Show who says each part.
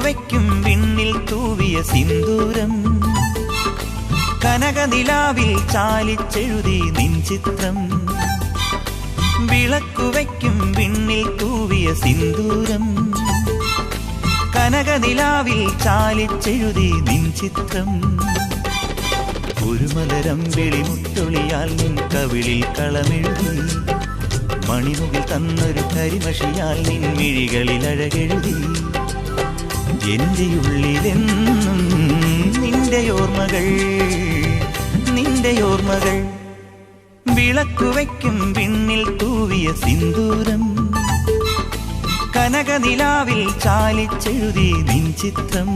Speaker 1: വിളക്കുവയ്ക്കും വിണ്ണിൽ തൂവിയ സിന്ദൂരം കനകനിലാവിൽ ചാലിച്ചെഴുതി നിൻ ചിത്രം വിളക്കുവയ്ക്കും വിണ്ണിൽ തൂവിയ സിന്ദൂരം കനകനിലാവിൽ ചാലിച്ചെഴുതി നിൻ ചിത്രം ഒരു മലരം വെളിമുട്ടൊളിയാൽ നിൻ കവിളിൽ കളമെഴുതി മണിമുകിൽ തന്നൊരു കരിമഷിയാൽ നിൻ മിഴികളിൽ അഴകെഴുതി എന്റെ ഉള്ളിലെന്നും നിന്റെ ഓർമ്മകൾ വിളക്കുവയ്ക്കും വിണ്ണിൽ തൂവിയ സിന്ദൂരം കനകനിലാവിൽ ചാലിച്ചെഴുതി നിൻ ചിത്രം